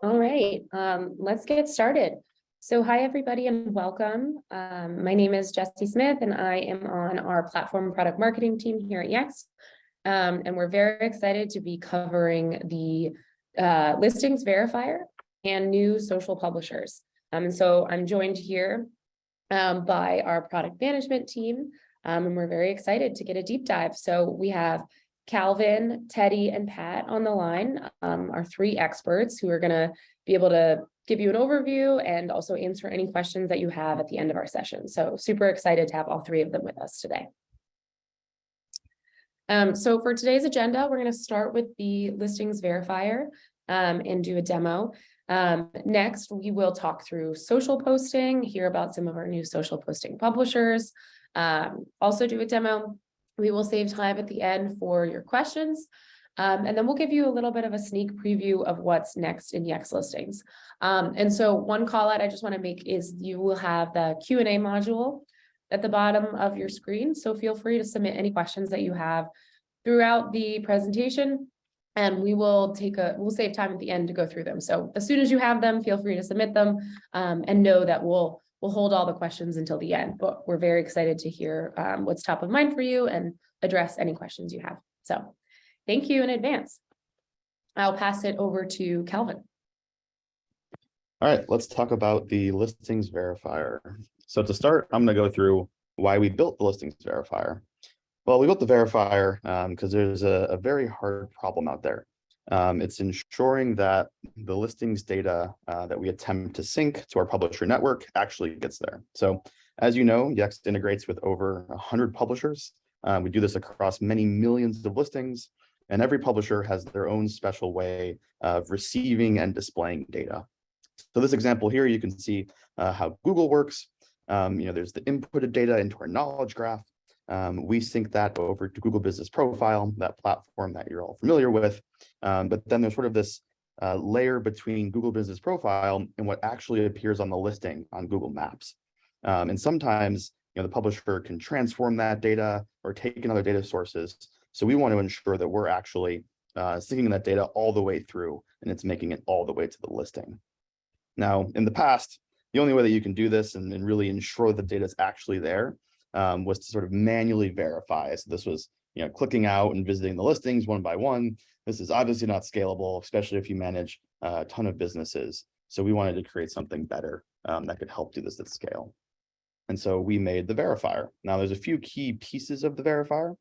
All right, let's get started. So hi, everybody, and welcome. My name is Jessie Smith, and I am on our platform product marketing team here at Yext. And we're very excited to be covering the Listings Verifier and new social publishers. And so I'm joined here by our product management team, and we're very excited to get a deep dive. So we have Calvin, Teddy, and Pat on the line, our three experts who are going to be able to give you an overview and also answer any questions that you have at the end of our session. So super excited to have all three of them with us today. So for today's agenda, we're going to start with the Listings Verifier and do a demo. Next, we will talk through social posting, hear about some of our new social posting publishers, also do a demo. We will save time at the end for your questions. And then we'll give you a little bit of a sneak preview of what's next in Yext listings. And so one call out I just want to make is you will have the Q&A module at the bottom of your screen. So feel free to submit any questions that you have throughout the presentation. And we'll save time at the end to go through them. So as soon as you have them, feel free to submit them and know that we'll hold all the questions until the end, but we're very excited to hear what's top of mind for you and address any questions you have. So thank you in advance. I'll pass it over to Calvin. All right, let's talk about the Listings Verifier. So to start, I'm going to go through why we built the Listings Verifier. Well, we built the Verifier because there's a very hard problem out there. It's ensuring that the listings data that we attempt to sync to our publisher network actually gets there. So as you know, Yext integrates with over 100 publishers. We do this across many millions of listings, and every publisher has their own special way of receiving and displaying data. So this example here, you can see how Google works. There's the inputted data into our knowledge graph. We sync that over to Google Business Profile, that platform that you're all familiar with. But then there's sort of this layer between Google Business Profile and what actually appears on the listing on Google Maps. And sometimes the publisher can transform that data or take in other data sources. So we want to ensure that we're actually syncing that data all the way through, and it's making it all the way to the listing. Now, in the past, the only way that you can do this and really ensure the data is actually there was to sort of manually verify. So this was, clicking out and visiting the listings one by one. This is obviously not scalable, especially if you manage a ton of businesses. So we wanted to create something better that could help do this at scale. And so we made the Verifier. Now there's a few key pieces of the Verifier.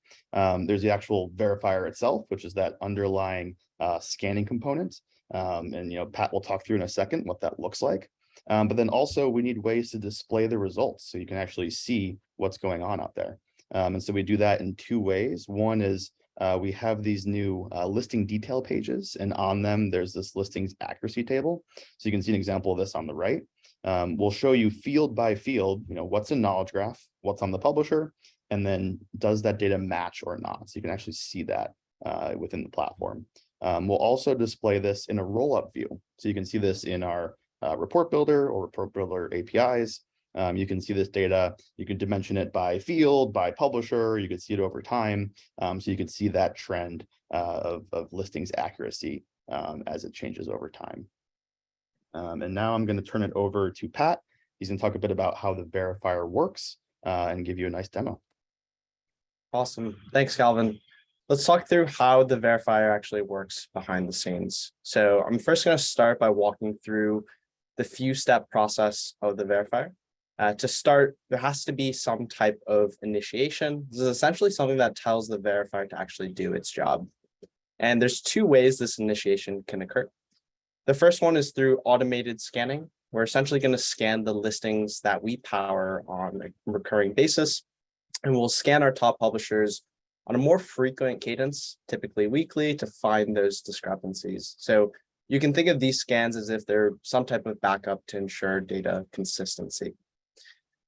There's the actual Verifier itself, which is that underlying scanning component. And Pat will talk through in a second what that looks like. But then also we need ways to display the results so you can actually see what's going on out there. And so we do that in two ways. One is we have these new listing detail pages, and on them there's this listings accuracy table. So you can see an example of this on the right. We'll show you field by field, what's in knowledge graph, what's on the publisher, and then does that data match or not? So you can actually see that within the platform. We'll also display this in a roll-up view. So you can see this in our report builder or report builder APIs. You can see this data. You can dimension it by field, by publisher. You can see it over time. So you can see that trend of listings accuracy as it changes over time. And now I'm going to turn it over to Pat. He's going to talk a bit about how the Verifier works and give you a nice demo. Awesome. Thanks, Calvin. Let's talk through how the Verifier actually works behind the scenes. So I'm first going to start by walking through the few-step process of the Verifier. To start, there has to be some type of initiation. This is essentially something that tells the Verifier to actually do its job. And there's two ways this initiation can occur. The first one is through automated scanning. We're essentially going to scan the listings that we power on a recurring basis, and we'll scan our top publishers on a more frequent cadence, typically weekly, to find those discrepancies. So you can think of these scans as if they're some type of backup to ensure data consistency.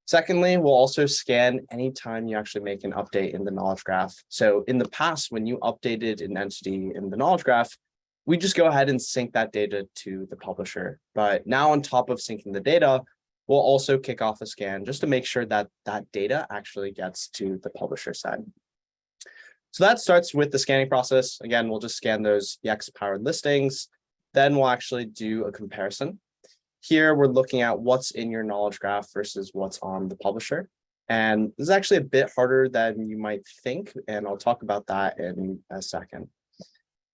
Secondly, we'll also scan anytime you actually make an update in the knowledge graph. So in the past, when you updated an entity in the knowledge graph, we just go ahead and sync that data to the publisher. But now on top of syncing the data, we'll also kick off a scan just to make sure that that data actually gets to the publisher side. So that starts with the scanning process. Again, we'll just scan those Yext-powered listings. Then we'll actually do a comparison. Here, we're looking at what's in your knowledge graph versus what's on the publisher. And this is actually a bit harder than you might think, and I'll talk about that in a second.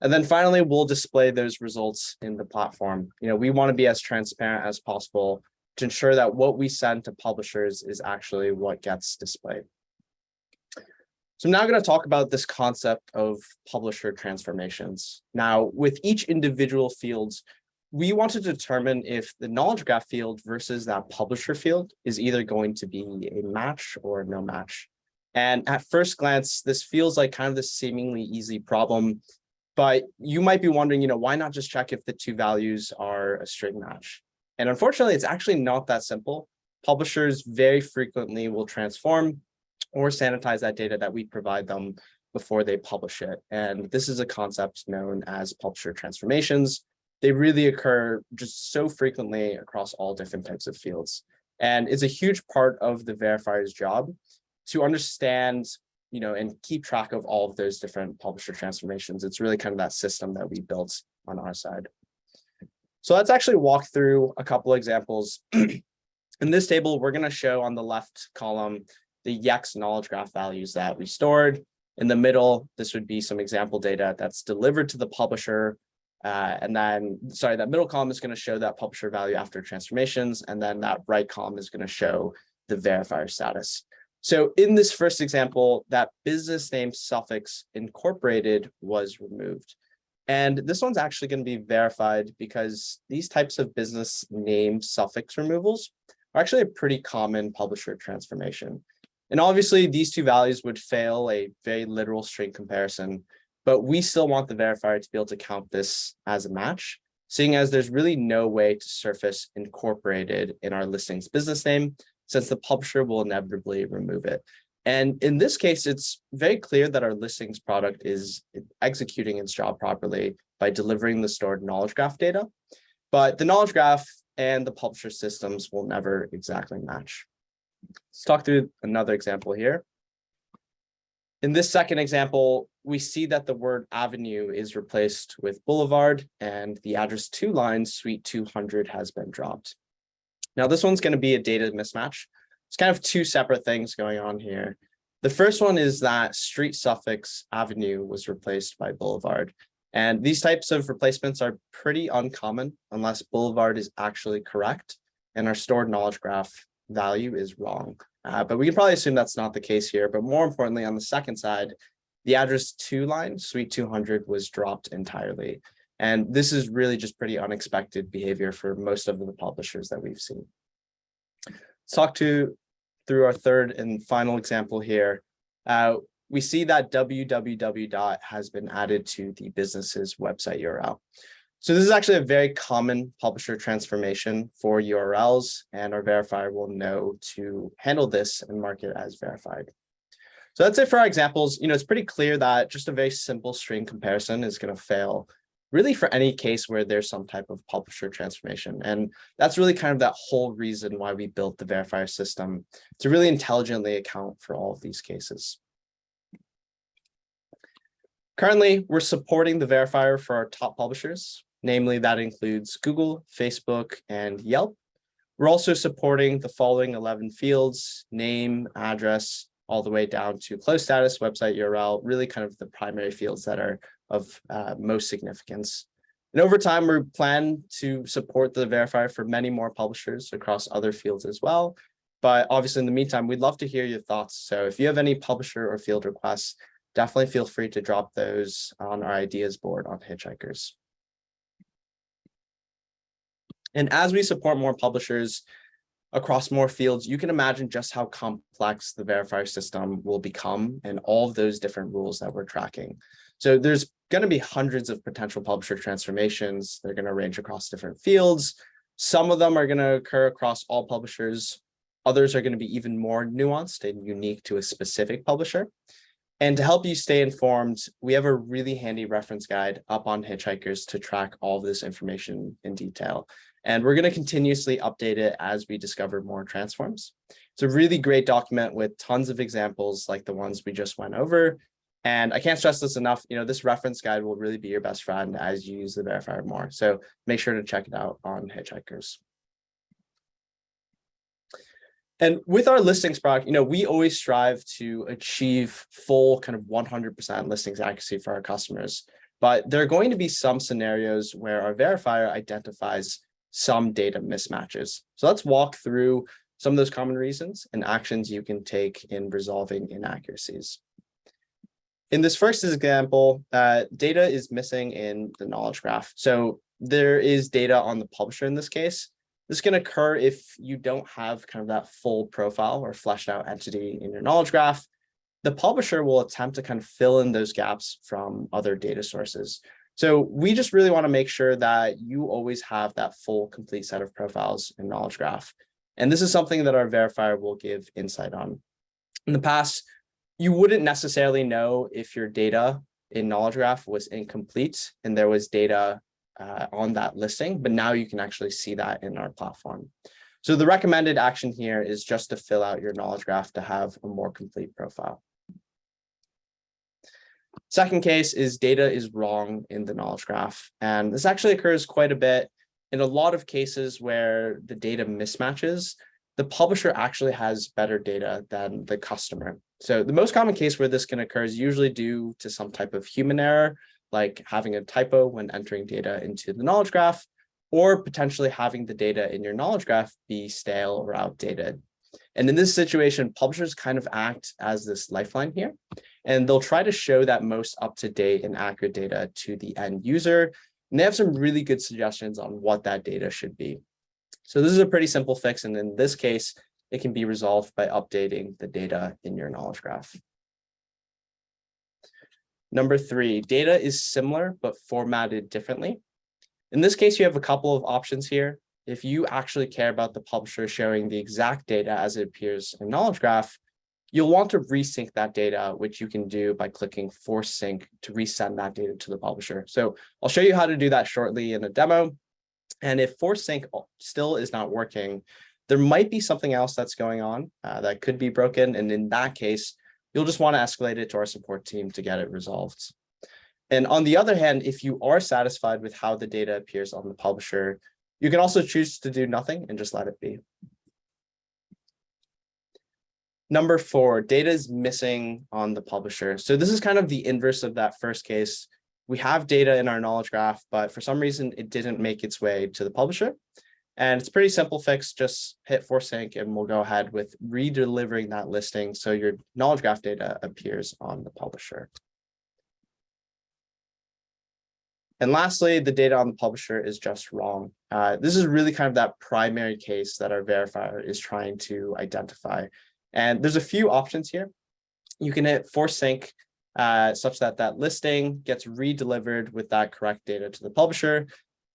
And then finally, we'll display those results in the platform. We want to be as transparent as possible to ensure that what we send to publishers is actually what gets displayed. So I'm now going to talk about this concept of publisher transformations. Now, with each individual field, we want to determine if the knowledge graph field versus that publisher field is either going to be a match or no match. And at first glance, this feels like kind of the seemingly easy problem, but you might be wondering, why not just check if the two values are a string match? And unfortunately, it's actually not that simple. Publishers very frequently will transform or sanitize that data that we provide them before they publish it. And this is a concept known as publisher transformations. They really occur just so frequently across all different types of fields. And it's a huge part of the verifier's job to understand, and keep track of all of those different publisher transformations. It's really kind of that system that we built on our side. So let's actually walk through a couple of examples. In this table, we're going to show on the left column the Yext knowledge graph values that we stored. In the middle, this would be some example data that's delivered to the publisher. And then, that middle column is going to show that publisher value after transformations. And then that right column is going to show the verifier status. So in this first example, that business name suffix incorporated was removed. And this one's actually going to be verified because these types of business name suffix removals are actually a pretty common publisher transformation. And obviously, these two values would fail a very literal string comparison, but we still want the verifier to be able to count this as a match, seeing as there's really no way to surface incorporated in our listings business name, since the publisher will inevitably remove it. And in this case, it's very clear that our listings product is executing its job properly by delivering the stored knowledge graph data, but the knowledge graph and the publisher systems will never exactly match. Let's talk through another example here. In this second example, we see that the word avenue is replaced with boulevard and the address to line suite 200 has been dropped. Now, this one's going to be a data mismatch. It's kind of two separate things going on here. The first one is that street suffix avenue was replaced by boulevard. And these types of replacements are pretty uncommon unless boulevard is actually correct and our stored knowledge graph value is wrong. But we can probably assume that's not the case here. But more importantly, on the second side, the address to line, suite 200, was dropped entirely. And this is really just pretty unexpected behavior for most of the publishers that we've seen. Let's talk through our third and final example here. We see that www has been added to the business's website URL. So this is actually a very common publisher transformation for URLs, and our verifier will know to handle this and mark it as verified. So that's it for our examples. It's pretty clear that just a very simple string comparison is going to fail really for any case where there's some type of publisher transformation. And that's really kind of that whole reason why we built the verifier system, to really intelligently account for all of these cases. Currently, we're supporting the verifier for our top publishers. Namely, that includes Google, Facebook, and Yelp. We're also supporting the following 11 fields: name, address, all the way down to close status, website URL, really kind of the primary fields that are of most significance. And over time, we plan to support the verifier for many more publishers across other fields as well. But obviously, in the meantime, we'd love to hear your thoughts. So if you have any publisher or field requests, definitely feel free to drop those on our ideas board on Hitchhikers. And as we support more publishers across more fields, you can imagine just how complex the verifier system will become and all of those different rules that we're tracking. So there's going to be hundreds of potential publisher transformations. They're going to range across different fields. Some of them are going to occur across all publishers. Others are going to be even more nuanced and unique to a specific publisher. And to help you stay informed, we have a really handy reference guide up on Hitchhikers to track all of this information in detail. And we're going to continuously update it as we discover more transforms. It's a really great document with tons of examples like the ones we just went over. And I can't stress this enough, this reference guide will really be your best friend as you use the verifier more. So make sure to check it out on Hitchhikers. And with our listings product, we always strive to achieve full kind of 100% listings accuracy for our customers. But there are going to be some scenarios where our verifier identifies some data mismatches. So let's walk through some of those common reasons and actions you can take in resolving inaccuracies. In this first example, data is missing in the knowledge graph. So there is data on the publisher in this case. This can occur if you don't have kind of that full profile or fleshed out entity in your knowledge graph. The publisher will attempt to kind of fill in those gaps from other data sources. So we just really want to make sure that you always have that full complete set of profiles in knowledge graph. And this is something that our verifier will give insight on. In the past, you wouldn't necessarily know if your data in knowledge graph was incomplete and there was data on that listing, but now you can actually see that in our platform. So the recommended action here is just to fill out your knowledge graph to have a more complete profile. Second case is data is wrong in the knowledge graph. And this actually occurs quite a bit in a lot of cases where the data mismatches. The publisher actually has better data than the customer. So the most common case where this can occur is usually due to some type of human error, like having a typo when entering data into the knowledge graph, or potentially having the data in your knowledge graph be stale or outdated. And in this situation, publishers kind of act as this lifeline here, and they'll try to show that most up-to-date and accurate data to the end user. And they have some really good suggestions on what that data should be. So this is a pretty simple fix. And in this case, it can be resolved by updating the data in your knowledge graph. Number 3, data is similar, but formatted differently. In this case, you have a couple of options here. If you actually care about the publisher showing the exact data as it appears in knowledge graph, you'll want to resync that data, which you can do by clicking force sync to resend that data to the publisher. So I'll show you how to do that shortly in a demo. And if force sync still is not working, there might be something else that's going on that could be broken. And in that case, you'll just want to escalate it to our support team to get it resolved. And on the other hand, if you are satisfied with how the data appears on the publisher, you can also choose to do nothing and just let it be. Number 4, data is missing on the publisher. So this is kind of the inverse of that first case. We have data in our knowledge graph, but for some reason, it didn't make its way to the publisher. And it's a pretty simple fix. Just hit force sync and we'll go ahead with redelivering that listing so your knowledge graph data appears on the publisher. And lastly, the data on the publisher is just wrong. This is really kind of that primary case that our verifier is trying to identify. And there's a few options here. You can hit force sync such that that listing gets redelivered with that correct data to the publisher.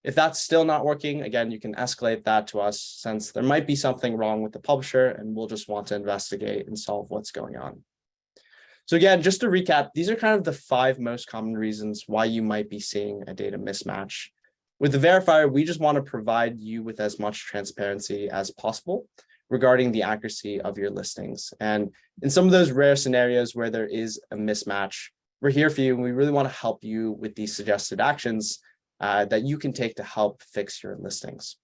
If that's still not working, again, you can escalate that to us since there might be something wrong with the publisher and we'll just want to investigate and solve what's going on. So again, just to recap, these are kind of the 5 most common reasons why you might be seeing a data mismatch. With the verifier, we just want to provide you with as much transparency as possible regarding the accuracy of your listings. And in some of those rare scenarios where there is a mismatch, we're here for you and we really want to help you with these suggested actions that you can take to help fix your listings.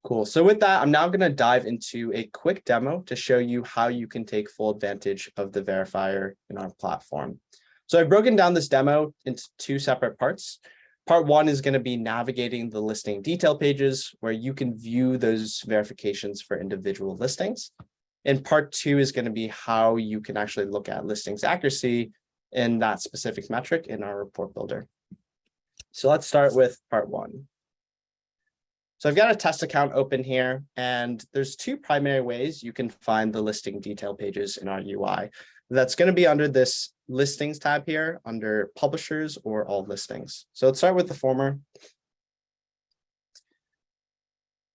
Cool. So with that, I'm now going to dive into a quick demo to show you how you can take full advantage of the verifier in our platform. So I've broken down this demo into 2 separate parts. Part 1 is going to be navigating the listing detail pages where you can view those verifications for individual listings. And part 2 is going to be how you can actually look at listings accuracy in that specific metric in our report builder. So let's start with part 1. So I've got a test account open here, and there's 2 primary ways you can find the listing detail pages in our UI. That's going to be under this listings tab here under publishers or all listings. So let's start with the former.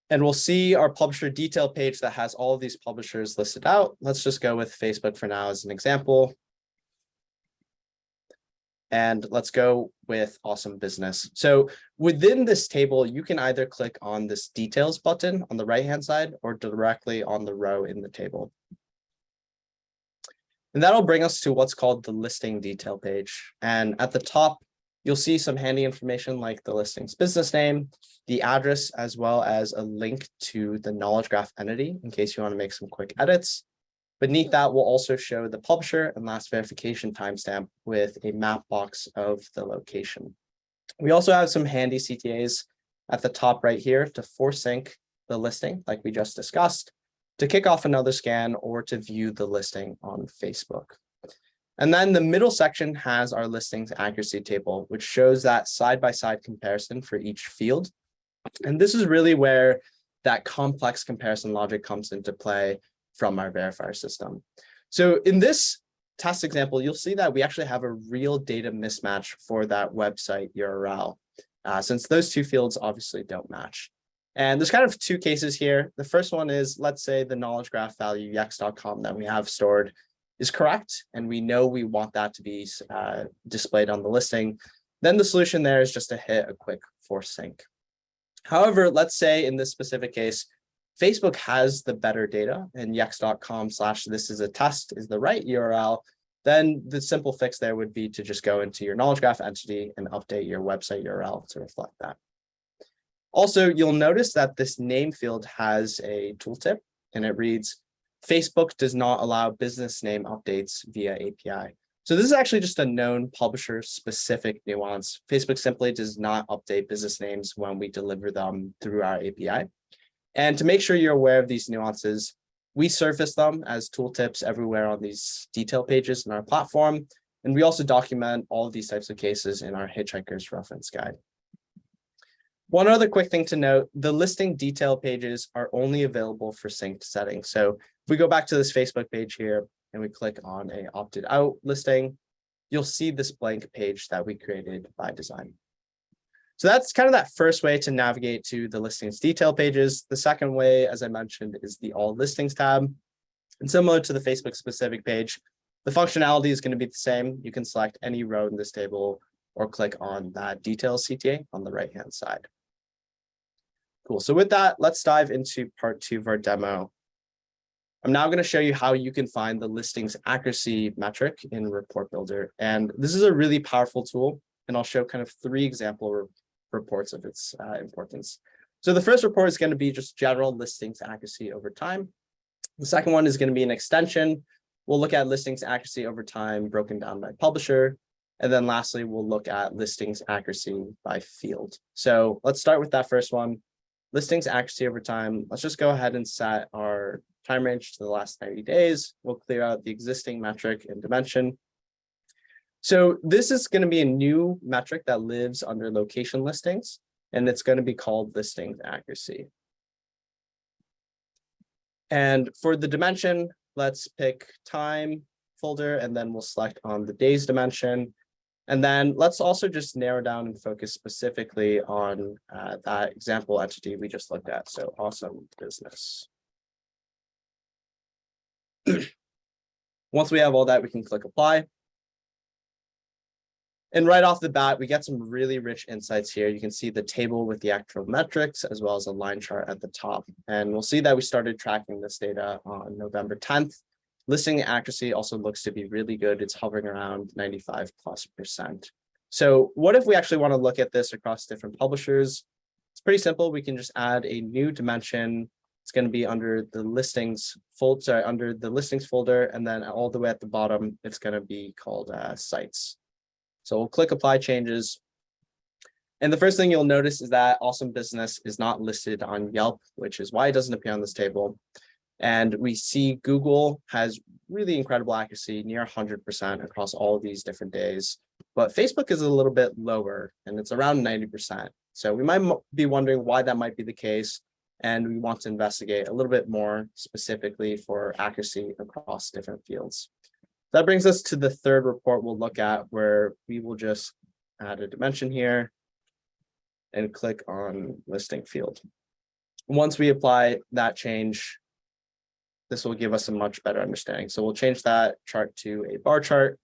And we'll see our publisher detail page that has all of these publishers listed out. Let's just go with Facebook for now as an example. And let's go with Awesome Business. So within this table, you can either click on this details button on the right-hand side or directly on the row in the table. And that'll bring us to what's called the listing detail page. And at the top, you'll see some handy information like the listing's business name, the address, as well as a link to the knowledge graph entity in case you want to make some quick edits. Beneath that, we'll also show the publisher and last verification timestamp with a map box of the location. We also have some handy CTAs at the top right here to force sync the listing, like we just discussed, to kick off another scan, or to view the listing on Facebook. And then the middle section has our listings accuracy table, which shows that side-by-side comparison for each field. And this is really where that complex comparison logic comes into play from our verifier system. So in this test example, you'll see that we actually have a real data mismatch for that website URL, since those two fields obviously don't match. And there's kind of two cases here. The first one is, let's say the knowledge graph value yext.com that we have stored is correct, and we know we want that to be displayed on the listing. Then the solution there is just to hit a quick force sync. However, let's say in this specific case, Facebook has the better data and yext.com/this-is-a-test is the right URL. Then the simple fix there would be to just go into your knowledge graph entity and update your website URL to reflect that. Also, you'll notice that this name field has a tooltip, and it reads, Facebook does not allow business name updates via API. So this is actually just a known publisher specific nuance. Facebook simply does not update business names when we deliver them through our API. And to make sure you're aware of these nuances, we surface them as tooltips everywhere on these detail pages in our platform. And we also document all of these types of cases in our Hitchhiker's Reference Guide. One other quick thing to note, the listing detail pages are only available for synced settings. So if we go back to this Facebook page here and we click on a opted out listing, you'll see this blank page that we created by design. So that's kind of that first way to navigate to the listings detail pages. The second way, as I mentioned, is the all listings tab. And similar to the Facebook specific page, the functionality is going to be the same. You can select any row in this table or click on that details CTA on the right-hand side. Cool. So with that, let's dive into part 2 of our demo. I'm now going to show you how you can find the listings accuracy metric in Report Builder. And this is a really powerful tool, and I'll show kind of 3 example reports of its importance. So the first report is going to be just general listings accuracy over time. The second one is going to be an extension. We'll look at listings accuracy over time broken down by publisher. And then lastly, we'll look at listings accuracy by field. So let's start with that first one. Listings accuracy over time. Let's just go ahead and set our time range to the last 90 days. We'll clear out the existing metric and dimension. So this is going to be a new metric that lives under location listings, and it's going to be called listings accuracy. And for the dimension, let's pick time folder, and then we'll select on the days dimension. And then let's also just narrow down and focus specifically on that example entity we just looked at. So awesome business. Once we have all that, we can click apply. And right off the bat, we get some really rich insights here. You can see the table with the actual metrics as well as a line chart at the top. And we'll see that we started tracking this data on November 10th. Listing accuracy also looks to be really good. It's hovering around 95+%. So what if we actually want to look at this across different publishers? It's pretty simple. We can just add a new dimension. It's going to be under the listings folder, and then all the way at the bottom, it's going to be called sites. So we'll click apply changes. And the first thing you'll notice is that awesome business is not listed on Yelp, which is why it doesn't appear on this table. And we see Google has really incredible accuracy, near 100% across all of these different days. But Facebook is a little bit lower, and it's around 90%. So we might be wondering why that might be the case. And we want to investigate a little bit more specifically for accuracy across different fields. That brings us to the third report we'll look at, where we will just add a dimension here and click on listing field. Once we apply that change, this will give us a much better understanding. So we'll change that chart to a bar chart.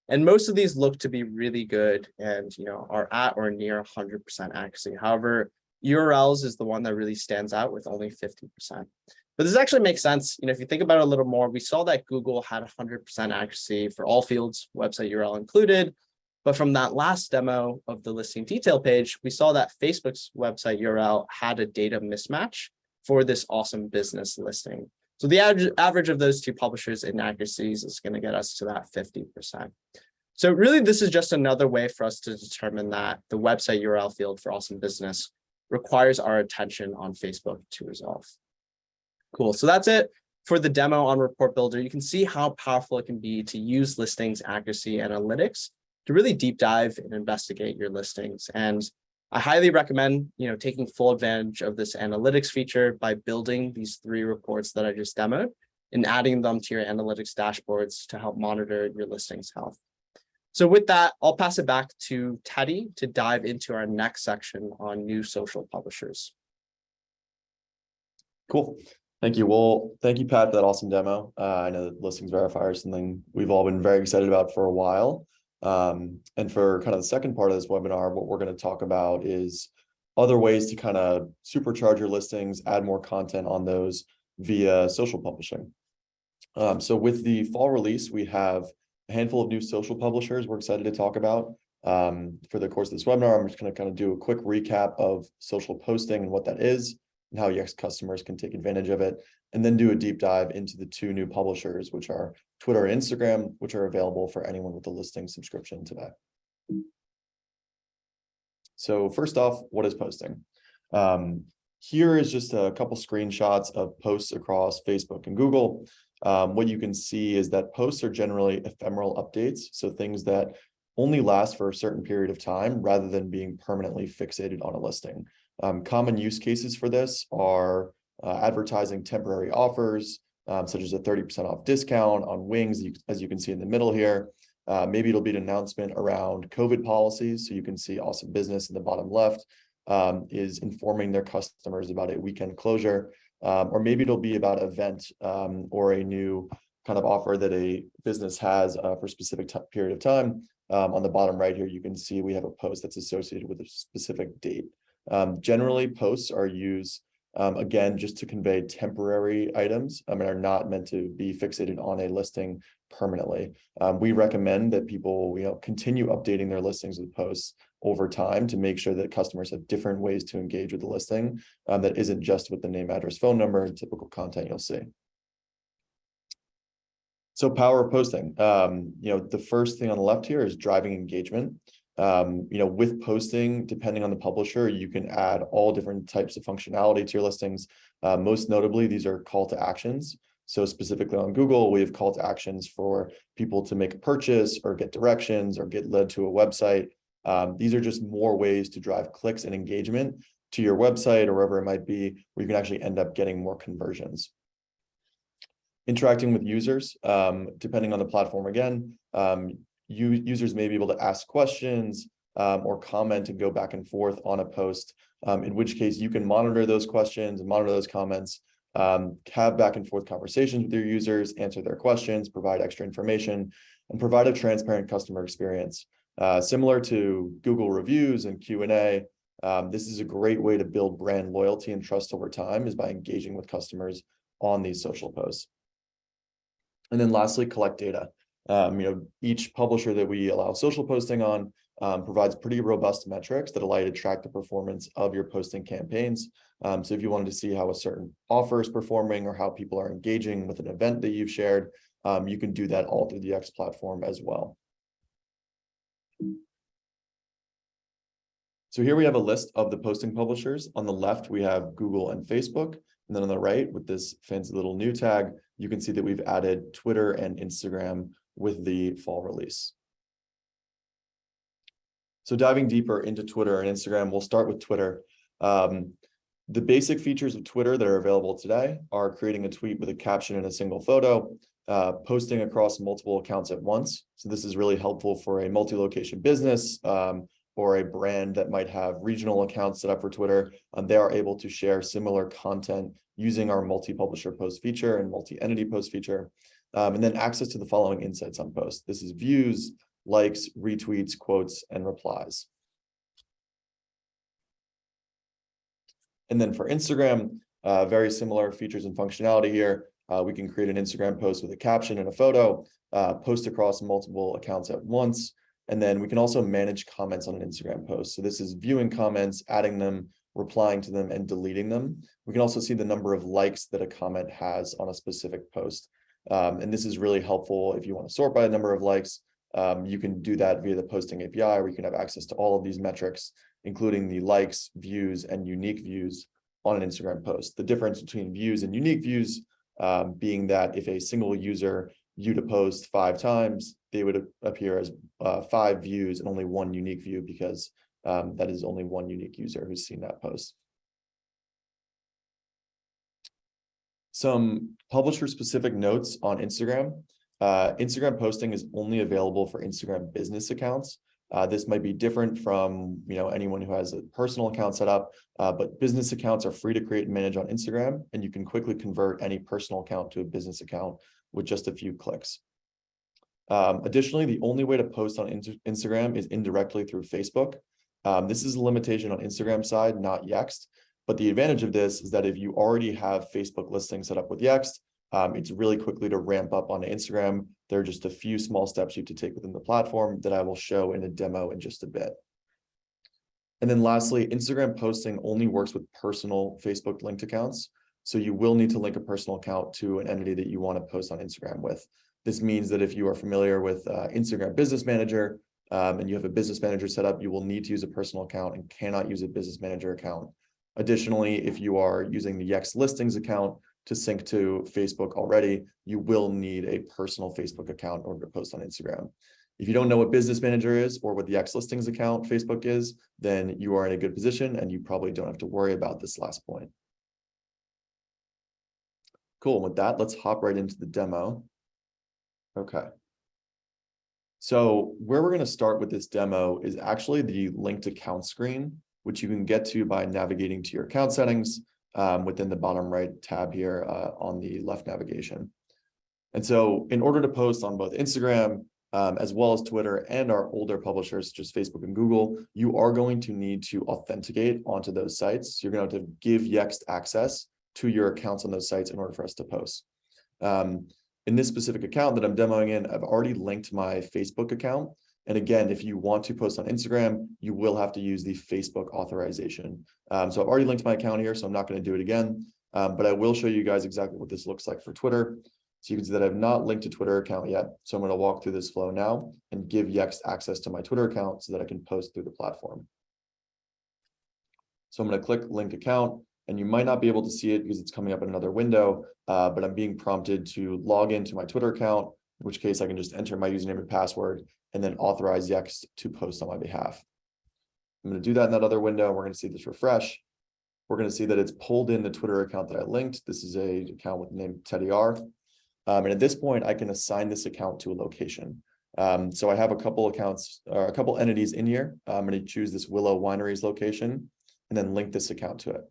And most of these look to be really good and are at or near 100% accuracy. However, URLs is the one that really stands out with only 50%. But this actually makes sense. If you think about it a little more, we saw that Google had 100% accuracy for all fields, website URL included. But from that last demo of the listing detail page, we saw that Facebook's website URL had a data mismatch for this awesome business listing. So the average of those two publishers' inaccuracies is going to get us to that 50%. So really, this is just another way for us to determine that the website URL field for awesome business requires our attention on Facebook to resolve. Cool. So that's it for the demo on Report Builder. You can see how powerful it can be to use listings accuracy analytics to really deep dive and investigate your listings. And I highly recommend, taking full advantage of this analytics feature by building these 3 reports that I just demoed and adding them to your analytics dashboards to help monitor your listings health. So with that, I'll pass it back to Teddy to dive into our next section on new social publishers. Cool. Thank you. Well, thank you, Pat, for that awesome demo. I know that Listings Verifier is something we've all been very excited about for a while. And for kind of the second part of this webinar, what we're going to talk about is other ways to kind of supercharge your listings, add more content on those via social publishing. So with the fall release, we have a handful of new social publishers we're excited to talk about. For the course of this webinar, I'm just going to kind of do a quick recap of social posting and what that is and how Yext customers can take advantage of it, and then do a deep dive into the 2 new publishers, which are Twitter and Instagram, which are available for anyone with a listing subscription today. So first off, what is posting? Here is just a couple screenshots of posts across Facebook and Google. What you can see is that posts are generally ephemeral updates, so things that only last for a certain period of time rather than being permanently fixated on a listing. Common use cases for this are advertising temporary offers, such as a 30% off discount on wings, as you can see in the middle here. Maybe it'll be an announcement around COVID policies. So you can see Awesome Business in the bottom left is informing their customers about a weekend closure. Or maybe it'll be about an event or a new kind of offer that a business has for a specific period of time. On the bottom right here, you can see we have a post that's associated with a specific date. Generally, posts are used, again, just to convey temporary items and are not meant to be fixated on a listing permanently. We recommend that people continue updating their listings with posts over time to make sure that customers have different ways to engage with the listing that isn't just with the name, address, phone number, and typical content you'll see. So power of posting. The first thing on the left here is driving engagement. With posting, depending on the publisher, you can add all different types of functionality to your listings. Most notably, these are call to actions. So specifically on Google, we have call to actions for people to make a purchase or get directions or get led to a website. These are just more ways to drive clicks and engagement to your website or wherever it might be, where you can actually end up getting more conversions. Interacting with users, depending on the platform again, users may be able to ask questions or comment and go back and forth on a post, in which case you can monitor those questions and monitor those comments, have back and forth conversations with your users, answer their questions, provide extra information, and provide a transparent customer experience. Similar to Google reviews and Q&A, this is a great way to build brand loyalty and trust over time is by engaging with customers on these social posts. And then lastly, collect data. Each publisher that we allow social posting on provides pretty robust metrics that allow you to track the performance of your posting campaigns. So if you wanted to see how a certain offer is performing or how people are engaging with an event that you've shared, you can do that all through the Yext platform as well. So here we have a list of the posting publishers. On the left, we have Google and Facebook. And then on the right, with this fancy little new tag, you can see that we've added Twitter and Instagram with the fall release. So diving deeper into Twitter and Instagram, we'll start with Twitter. The basic features of Twitter that are available today are creating a tweet with a caption and a single photo, posting across multiple accounts at once. So this is really helpful for a multi-location business or a brand that might have regional accounts set up for Twitter. They are able to share similar content using our multi-publisher post feature and multi-entity post feature. And then access to the following insights on posts. This is views, likes, retweets, quotes, and replies. And then for Instagram, Very similar features and functionality here. We can create an Instagram post with a caption and a photo, post across multiple accounts at once. And then we can also manage comments on an Instagram post. So this is viewing comments, adding them, replying to them, and deleting them. We can also see the number of likes that a comment has on a specific post. And this is really helpful if you want to sort by the number of likes. You can do that via the posting API, where you can have access to all of these metrics, including the likes, views, and unique views on an Instagram post. The difference between views and unique views being that if a single user viewed a post 5 times, they would appear as 5 views and only 1 unique view, because that is only 1 unique user who's seen that post. Some publisher-specific notes on Instagram. Instagram posting is only available for Instagram business accounts. This might be different from anyone who has a personal account set up, but business accounts are free to create and manage on Instagram, and you can quickly convert any personal account to a business account with just a few clicks. Additionally, the only way to post on Instagram is indirectly through Facebook. This is a limitation on Instagram side, not Yext. But the advantage of this is that if you already have Facebook listings set up with Yext, it's really quickly to ramp up onto Instagram. There are just a few small steps you have to take within the platform that I will show in a demo in just a bit. And then lastly, Instagram posting only works with personal Facebook linked accounts. So you will need to link a personal account to an entity that you want to post on Instagram with. This means that if you are familiar with Instagram Business Manager and you have a business manager set up, you will need to use a personal account and cannot use a business manager account. Additionally, if you are using the Yext listings account to sync to Facebook already, you will need a personal Facebook account in order to post on Instagram. If you don't know what Business Manager is or what the Yext listings account Facebook is, then you are in a good position and you probably don't have to worry about this last point. Cool. With that, let's hop right into the demo. Okay. So where we're going to start with this demo is actually the linked account screen, which you can get to by navigating to your account settings within the bottom right tab here on the left navigation. And so in order to post on both Instagram, as well as Twitter and our older publishers, such as Facebook and Google, you are going to need to authenticate onto those sites. You're going to have to give Yext access to your accounts on those sites in order for us to post. In this specific account that I'm demoing in, I've already linked my Facebook account. And again, if you want to post on Instagram, you will have to use the Facebook authorization. So I've already linked my account here, so I'm not going to do it again. But I will show you guys exactly what this looks like for Twitter. So you can see that I've not linked a Twitter account yet. So I'm going to walk through this flow now and give Yext access to my Twitter account so that I can post through the platform. So I'm going to click link account, and you might not be able to see it because it's coming up in another window, but I'm being prompted to log into my Twitter account, in which case I can just enter my username and password and then authorize Yext to post on my behalf. I'm going to do that in that other window. We're going to see this refresh. We're going to see that it's pulled in the Twitter account that I linked. This is an account with the name Teddy R. And at this point, I can assign this account to a location. So I have a couple accounts, or a couple entities in here. I'm going to choose this Willow Wineries location and then link this account to it.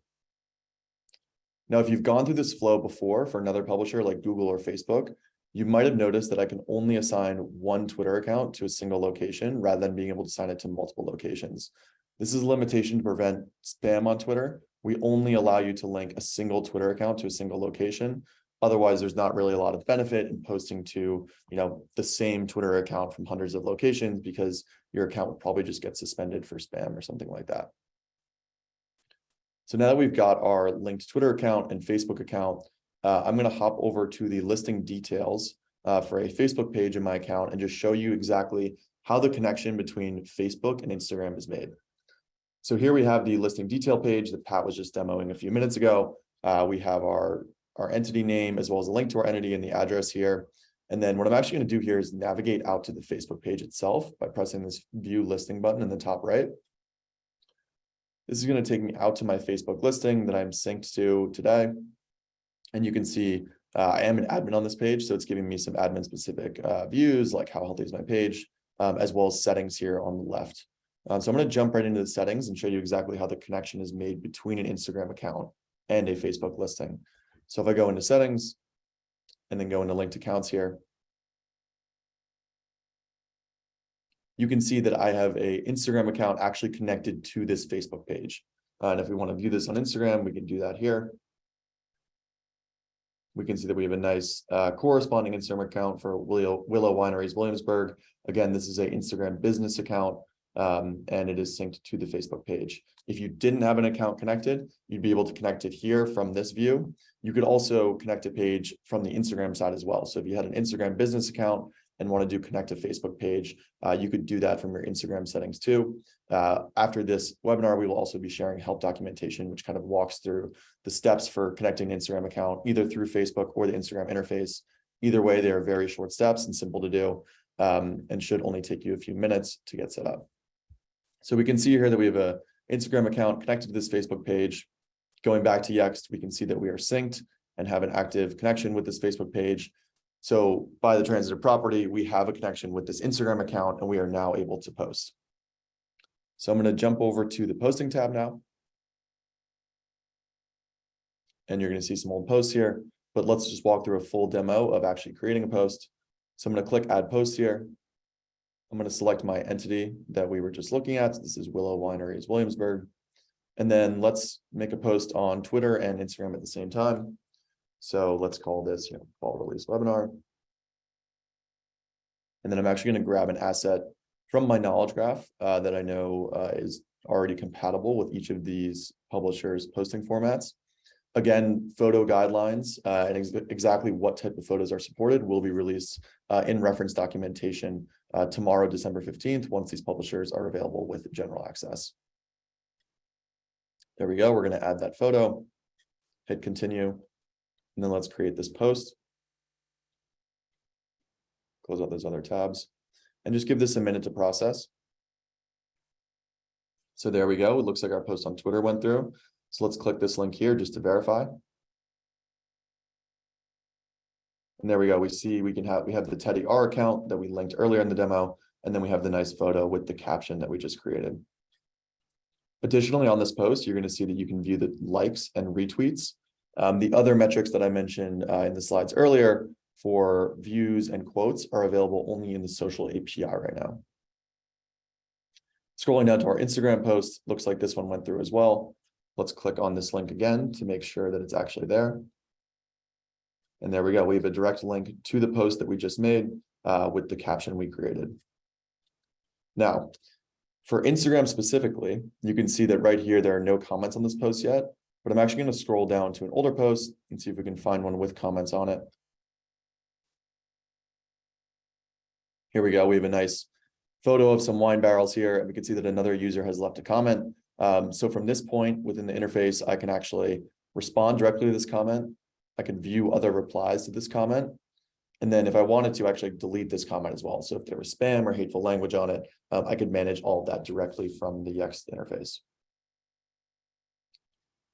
Now, if you've gone through this flow before for another publisher like Google or Facebook, you might have noticed that I can only assign one Twitter account to a single location rather than being able to assign it to multiple locations. This is a limitation to prevent spam on Twitter. We only allow you to link a single Twitter account to a single location. Otherwise, there's not really a lot of benefit in posting to, the same Twitter account from hundreds of locations, because your account would probably just get suspended for spam or something like that. So now that we've got our linked Twitter account and Facebook account, I'm going to hop over to the listing details for a Facebook page in my account and just show you exactly how the connection between Facebook and Instagram is made. So here we have the listing detail page that Pat was just demoing a few minutes ago. We have our entity name as well as a link to our entity and the address here. And then what I'm actually going to do here is navigate out to the Facebook page itself by pressing this view listing button in the top right. This is going to take me out to my Facebook listing that I'm synced to today. And you can see I am an admin on this page, so it's giving me some admin specific views, like how healthy is my page, as well as settings here on the left. So I'm going to jump right into the settings and show you exactly how the connection is made between an Instagram account and a Facebook listing. So if I go into settings and then go into linked accounts here, you can see that I have an Instagram account actually connected to this Facebook page. And if we want to view this on Instagram, we can do that here. We can see that we have a nice corresponding Instagram account for Willow Wineries Williamsburg. Again, this is an Instagram business account, and it is synced to the Facebook page. If you didn't have an account connected, you'd be able to connect it here from this view. You could also connect a page from the Instagram side as well. So if you had an Instagram business account and want to do connect to Facebook page, you could do that from your Instagram settings too. After this webinar, we will also be sharing help documentation, which kind of walks through the steps for connecting an Instagram account, either through Facebook or the Instagram interface. Either way, they are very short steps and simple to do, and should only take you a few minutes to get set up. So we can see here that we have a Instagram account connected to this Facebook page. Going back to Yext, we can see that we are synced and have an active connection with this Facebook page. So by the transitive property, we have a connection with this Instagram account and we are now able to post. So I'm going to jump over to the posting tab now. And you're going to see some old posts here, but let's just walk through a full demo of actually creating a post. So I'm going to click add post here. I'm going to select my entity that we were just looking at. This is Willow Wineries Williamsburg. And then let's make a post on Twitter and Instagram at the same time. So let's call this, fall release webinar. And then I'm actually going to grab an asset from my knowledge graph that I know is already compatible with each of these publishers' posting formats. Again, photo guidelines and exactly what type of photos are supported will be released in reference documentation tomorrow, December 15th, once these publishers are available with general access. There we go. We're going to add that photo, hit continue, and then let's create this post. Close out those other tabs and just give this a minute to process. So there we go. It looks like our post on Twitter went through. So let's click this link here just to verify. And there we go. We see we have the Teddy R account that we linked earlier in the demo, and then we have the nice photo with the caption that we just created. Additionally, on this post, you're going to see that you can view the likes and retweets. The other metrics that I mentioned in the slides earlier for views and quotes are available only in the social API right now. Scrolling down to our Instagram post, looks like this one went through as well. Let's click on this link again to make sure that it's actually there. And there we go. We have a direct link to the post that we just made with the caption we created. Now, for Instagram specifically, you can see that right here, there are no comments on this post yet, but I'm actually going to scroll down to an older post and see if we can find one with comments on it. Here we go. We have a nice photo of some wine barrels here, and we can see that another user has left a comment. So from this point within the interface, I can actually respond directly to this comment. I can view other replies to this comment. And then if I wanted to actually delete this comment as well. So if there was spam or hateful language on it, I could manage all of that directly from the Yext interface.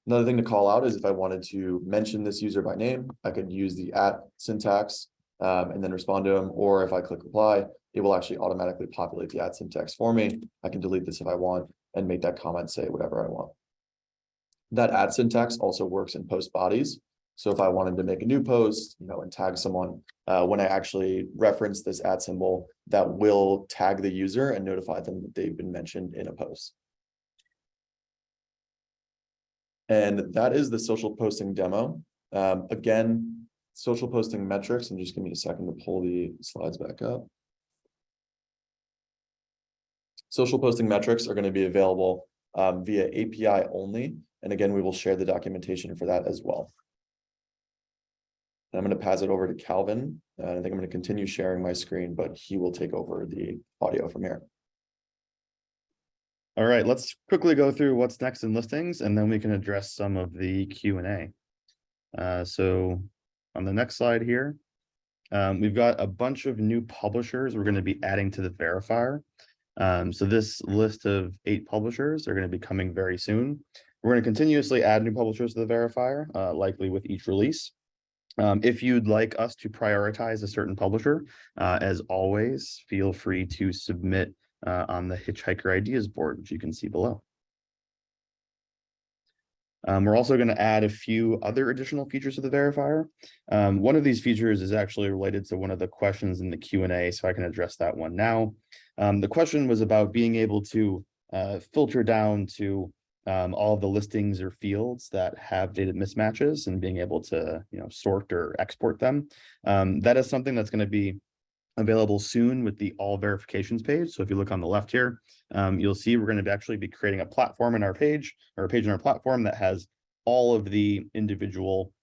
Another thing to call out is if I wanted to mention this user by name, I could use the @ syntax and then respond to them. Or if I click reply, it will actually automatically populate the @ syntax for me. I can delete this if I want and make that comment say whatever I want. That @ syntax also works in post bodies. So if I wanted to make a new post, and tag someone, when I actually reference this @ symbol, that will tag the user and notify them that they've been mentioned in a post. And that is the social posting demo. Again, social posting metrics, and just give me a second to pull the slides back up. Social posting metrics are going to be available via API only. And again, we will share the documentation for that as well. And I'm going to pass it over to Calvin. I think I'm going to continue sharing my screen, but he will take over the audio from here. All right, let's quickly go through what's next in listings, and then we can address some of the Q&A. So on the next slide here, we've got a bunch of new publishers we're going to be adding to the verifier. So this list of 8 publishers are going to be coming very soon. We're going to continuously add new publishers to the verifier, likely with each release. If you'd like us to prioritize a certain publisher, as always, feel free to submit on the Hitchhiker Ideas board, which you can see below. We're also going to add a few other additional features to the verifier. One of these features is actually related to one of the questions in the Q&A, so I can address that one now. The question was about being able to filter down to all of the listings or fields that have data mismatches and being able to, sort or export them. That is something that's going to be available soon with the all verifications page. So if you look on the left here, you'll see we're going to actually be creating a platform in our page, or a page in our platform that has all of the individual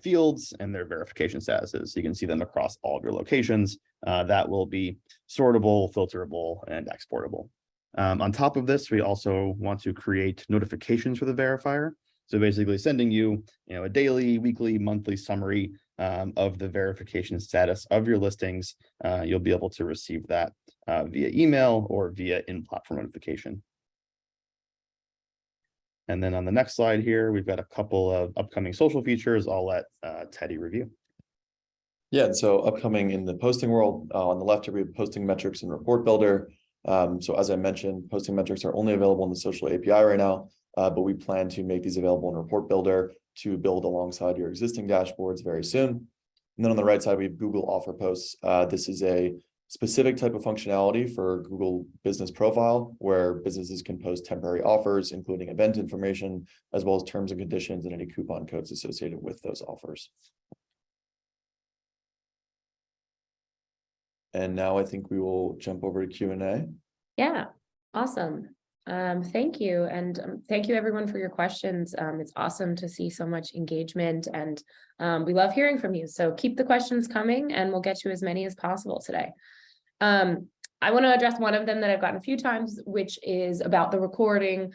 fields and their verification statuses. So you can see them across all of your locations. That will be sortable, filterable, and exportable. On top of this, we also want to create notifications for the verifier. So basically sending you, a daily, weekly, monthly summary of the verification status of your listings. You'll be able to receive that via email or via in-platform notification. And then on the next slide here, we've got a couple of upcoming social features. I'll let Teddy review. Yeah, and so upcoming in the posting world, on the left here, we have posting metrics and report builder. So as I mentioned, posting metrics are only available in the social API right now, but we plan to make these available in report builder to build alongside your existing dashboards very soon. And then on the right side, we have Google offer posts. This is a specific type of functionality for Google Business Profile, where businesses can post temporary offers, including event information, as well as terms and conditions and any coupon codes associated with those offers. And now I think we will jump over to Q&A. Yeah, awesome. Thank you. And thank you everyone for your questions. It's awesome to see so much engagement, and we love hearing from you. So keep the questions coming and we'll get to as many as possible today. I want to address one of them that I've gotten a few times, which is about the recording.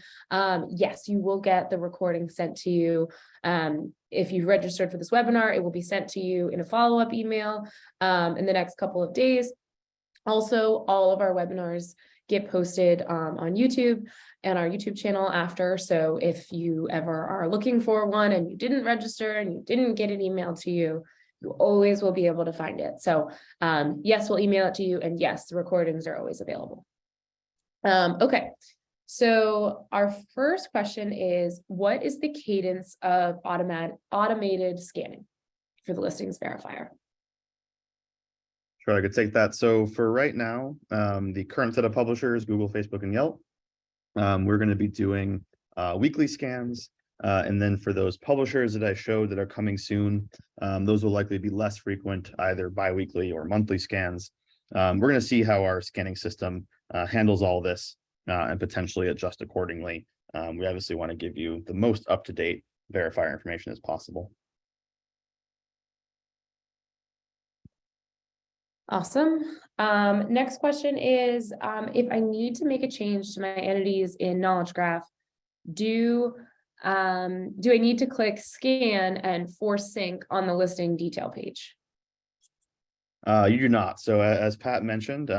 Yes, you will get the recording sent to you. If you've registered for this webinar, it will be sent to you in a follow-up email in the next couple of days. Also, all of our webinars get posted on YouTube and our YouTube channel after. So if you ever are looking for one and you didn't register and you didn't get it emailed to you, you always will be able to find it. So yes, we'll email it to you, and yes, the recordings are always available. Okay, so our first question is, what is the cadence of automated scanning for the Listings Verifier? Sure, I could take that. So for right now, the current set of publishers, Google, Facebook, and Yelp, we're going to be doing weekly scans. And then for those publishers that I showed that are coming soon, those will likely be less frequent, either bi-weekly or monthly scans. We're going to see how our scanning system handles all this and potentially adjust accordingly. We obviously want to give you the most up-to-date verifier information as possible. Awesome. Next question is, if I need to make a change to my entities in Knowledge Graph, do I need to click scan and force sync on the listing detail page? You do not. So as Pat mentioned,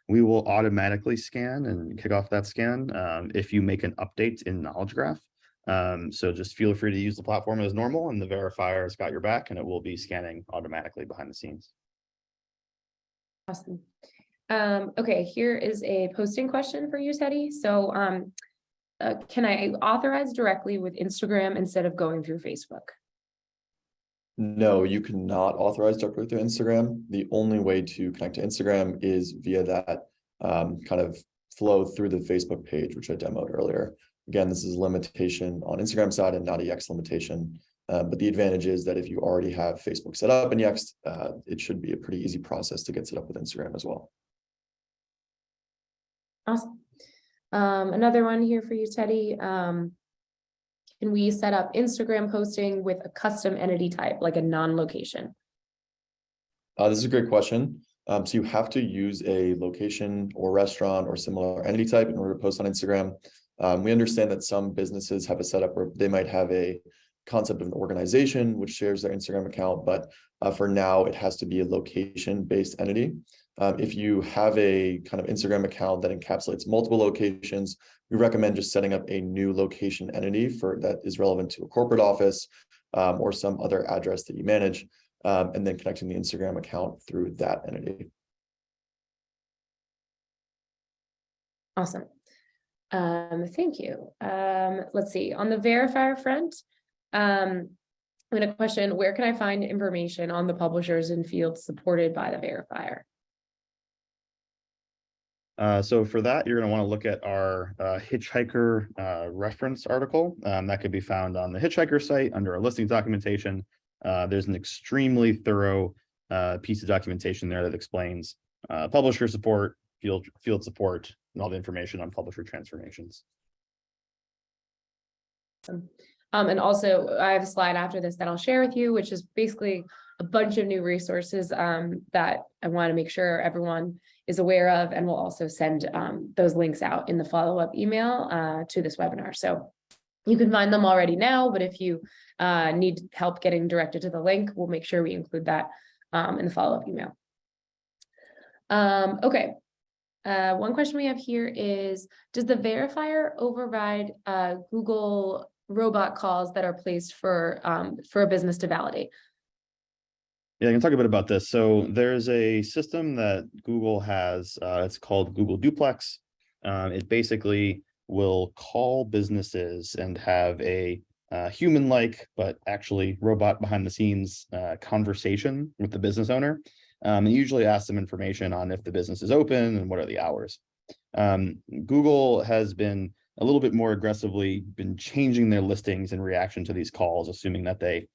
we will automatically scan and kick off that scan if you make an update in Knowledge Graph. So just feel free to use the platform as normal, and the verifier has got your back, and it will be scanning automatically behind the scenes. Awesome. Okay, here is a posting question for you, Teddy. So can I authorize directly with Instagram instead of going through Facebook? No, you cannot authorize directly through Instagram. The only way to connect to Instagram is via that kind of flow through the Facebook page, which I demoed earlier. Again, this is a limitation on Instagram side and not a Yext limitation. But the advantage is that if you already have Facebook set up in Yext, it should be a pretty easy process to get set up with Instagram as well. Awesome. Another one here for you, Teddy. Can we set up Instagram posting with a custom entity type, like a non-location? This is a great question. So you have to use a location or restaurant or similar entity type in order to post on Instagram. We understand that some businesses have a setup where they might have a concept of an organization which shares their Instagram account, but for now it has to be a location-based entity. If you have a kind of Instagram account that encapsulates multiple locations, we recommend just setting up a new location entity that is relevant to a corporate office or some other address that you manage, and then connecting the Instagram account through that entity. Awesome. Thank you. Let's see. On the verifier front, I'm going to question, where can I find information on the publishers and fields supported by the verifier? So for that, you're going to want to look at our hitchhiker reference article. That could be found on the hitchhiker site under our listings documentation. There's an extremely thorough piece of documentation there that explains publisher support, field support, and all the information on publisher transformations. And also I have a slide after this that I'll share with you, which is basically a bunch of new resources that I want to make sure everyone is aware of, and we'll also send those links out in the follow-up email to this webinar. So you can find them already now, but if you need help getting directed to the link, we'll make sure we include that in the follow-up email. Okay. One question we have here is, does the verifier override Google robot calls that are placed for a business to validate? Yeah, I can talk a bit about this. So there's a system that Google has, it's called Google Duplex. It basically will call businesses and have a human-like, but actually robot behind the scenes conversation with the business owner. And usually asks them information on if the business is open and what are the hours. Google has been a little bit more aggressively been changing their listings in reaction to these calls, assuming that they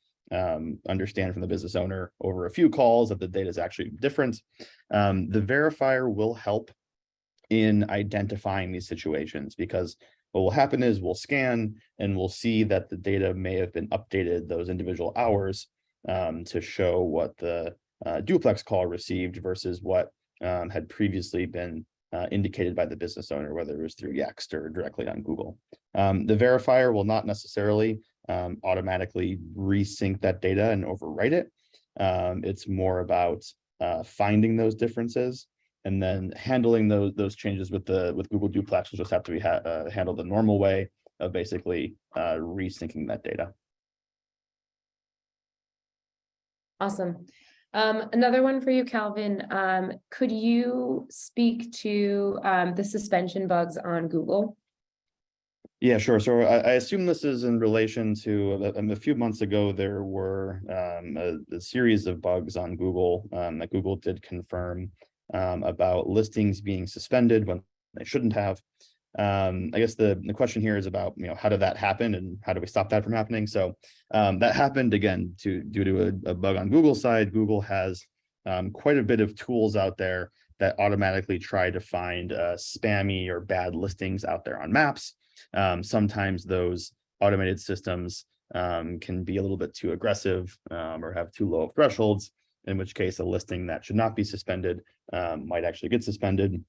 understand from the business owner over a few calls that the data is actually different. The verifier will help in identifying these situations, because what will happen is we'll scan and we'll see that the data may have been updated those individual hours to show what the duplex call received versus what had previously been indicated by the business owner, whether it was through Yext or directly on Google. The verifier will not necessarily automatically resync that data and overwrite it. It's more about finding those differences and then handling those changes with Google Duplex will just have to be handled the normal way of basically resyncing that data. Awesome. Another one for you, Calvin. Could you speak to the suspension bugs on Google? Yeah, sure. So I assume this is in relation to a few months ago, there were a series of bugs on Google that Google did confirm about listings being suspended when they shouldn't have. I guess the question here is about, how did that happen and how do we stop that from happening? So that happened again due to a bug on Google's side. Google has quite a bit of tools out there that automatically try to find spammy or bad listings out there on maps. Sometimes those automated systems can be a little bit too aggressive or have too low of thresholds, in which case a listing that should not be suspended might actually get suspended.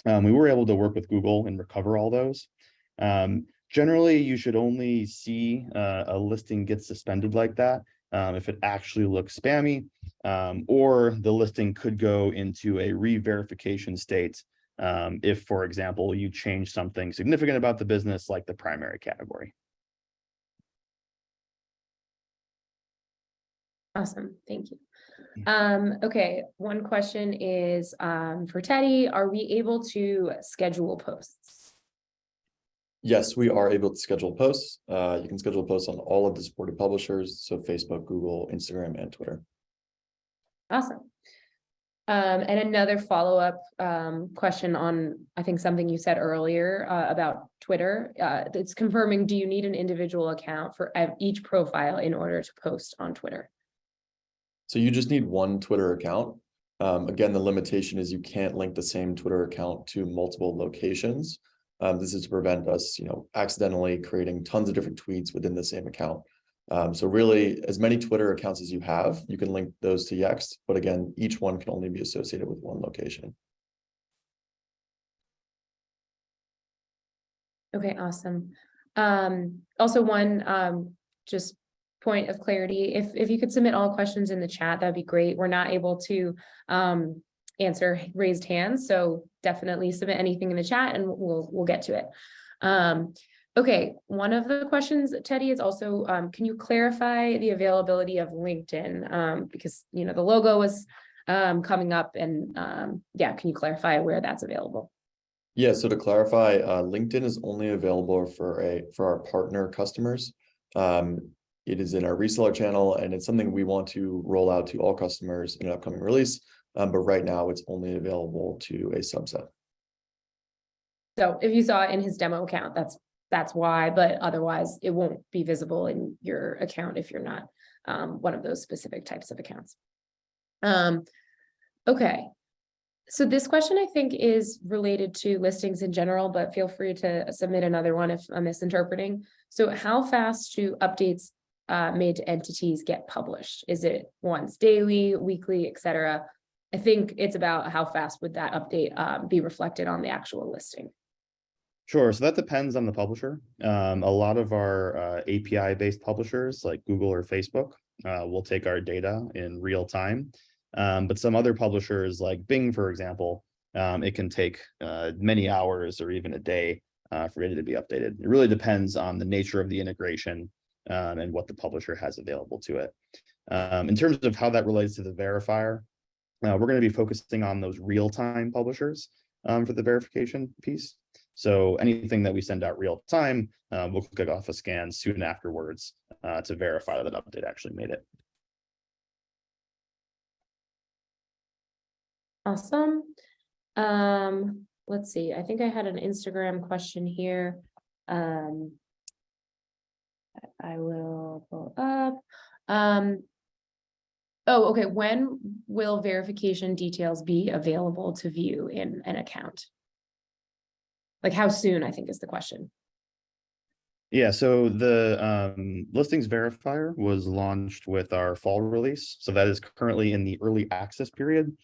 We were able to work with Google and recover all those. Generally, you should only see a listing get suspended like that if it actually looks spammy, or the listing could go into a re-verification state if, for example, you change something significant about the business, like the primary category. Awesome, thank you. Okay, one question is for Teddy. Are we able to schedule posts? Yes, we are able to schedule posts. You can schedule posts on all of the supported publishers, so Facebook, Google, Instagram, and Twitter. Awesome. And another follow-up question on, I think, something you said earlier about Twitter. It's confirming, do you need an individual account for each profile in order to post on Twitter? So you just need one Twitter account. Again, the limitation is you can't link the same Twitter account to multiple locations. This is to prevent us, accidentally creating tons of different tweets within the same account. So really, as many Twitter accounts as you have, you can link those to Yext, but again, each one can only be associated with one location. Okay, awesome. Also one just point of clarity, if you could submit all questions in the chat, that'd be great. We're not able to answer raised hands, so definitely submit anything in the chat and we'll get to it. Okay, one of the questions, Teddy, is also, can you clarify the availability of LinkedIn? Because, the logo was coming up and yeah, can you clarify where that's available? Yeah, so to clarify, LinkedIn is only available for our partner customers. It is in our reseller channel, and it's something we want to roll out to all customers in an upcoming release. But right now, it's only available to a subset. So if you saw it in his demo account, that's why, but otherwise it won't be visible in your account if you're not one of those specific types of accounts. Okay. So this question I think is related to listings in general, but feel free to submit another one if I'm misinterpreting. So how fast do updates made to entities get published? Is it once daily, weekly, etc.? I think it's about how fast would that update be reflected on the actual listing. Sure. So that depends on the publisher. A lot of our API-based publishers like Google or Facebook will take our data in real time. But some other publishers like Bing, for example, it can take many hours or even a day for data to be updated. It really depends on the nature of the integration and what the publisher has available to it. In terms of how that relates to the verifier, we're going to be focusing on those real-time publishers for the verification piece. So anything that we send out real time, we'll click off a scan soon afterwards to verify that update actually made it. Awesome. Let's see. I think I had an Instagram question here. I will pull up. Oh, okay. When will verification details be available to view in an account? Like how soon, I think is the question. Yeah, so the Listings Verifier was launched with our fall release. So that is currently in the early access period.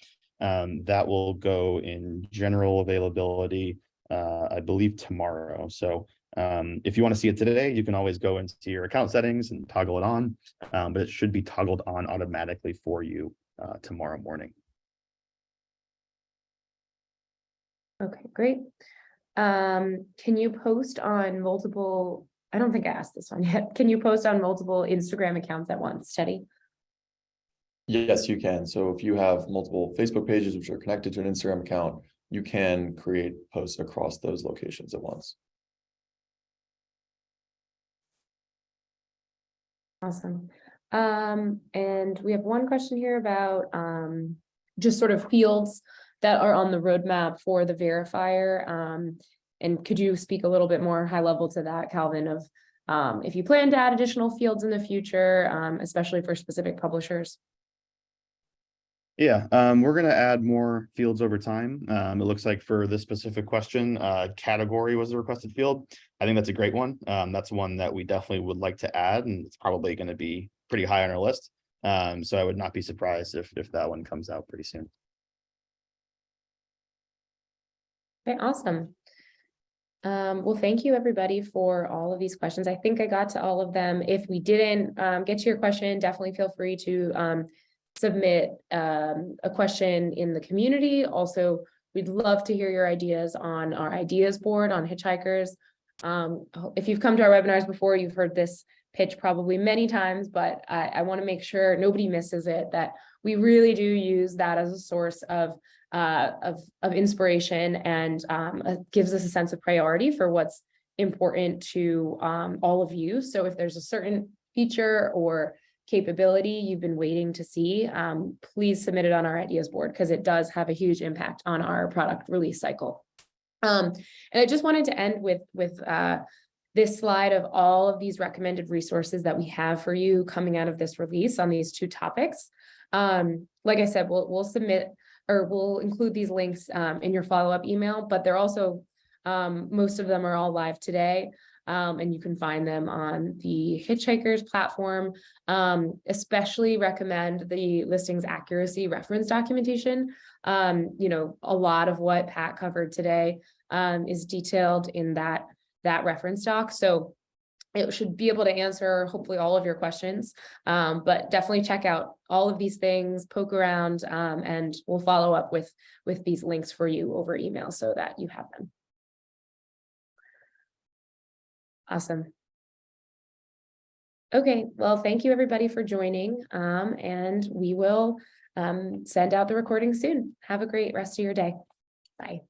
That will go in general availability, I believe tomorrow. So if you want to see it today, you can always go into your account settings and toggle it on, but it should be toggled on automatically for you tomorrow morning. Okay, great. Can you post on multiple, I don't think I asked this one yet. Can you post on multiple Instagram accounts at once, Teddy? Yes, you can. So if you have multiple Facebook pages which are connected to an Instagram account, you can create posts across those locations at once. Awesome. And we have one question here about just sort of fields that are on the roadmap for the verifier. And could you speak a little bit more high level to that, Calvin, of if you plan to add additional fields in the future, especially for specific publishers? Yeah, we're going to add more fields over time. It looks like for this specific question, category was the requested field. I think that's a great one. That's one that we definitely would like to add, and it's probably going to be pretty high on our list. So I would not be surprised if that one comes out pretty soon. Okay, awesome. Well, thank you everybody for all of these questions. I think I got to all of them. If we didn't get to your question, definitely feel free to submit a question in the community. Also, we'd love to hear your ideas on our ideas board on Hitchhikers. If you've come to our webinars before, you've heard this pitch probably many times, but I want to make sure nobody misses it, that we really do use that as a source of inspiration, and gives us a sense of priority for what's important to all of you. So if there's a certain feature or capability you've been waiting to see, please submit it on our ideas board, because it does have a huge impact on our product release cycle. And I just wanted to end with this slide of all of these recommended resources that we have for you coming out of this release on these two topics. Like I said, we'll submit, or we'll include these links in your follow-up email, but they're also, most of them are all live today. And you can find them on the Hitchhikers platform. Especially recommend the listings accuracy reference documentation. You know, a lot of what Pat covered today is detailed in that reference doc. So it should be able to answer hopefully all of your questions, but definitely check out all of these things, poke around, and we'll follow up with these links for you over email so that you have them. Awesome. Okay, well, thank you everybody for joining, and we will send out the recording soon. Have a great rest of your day. Bye.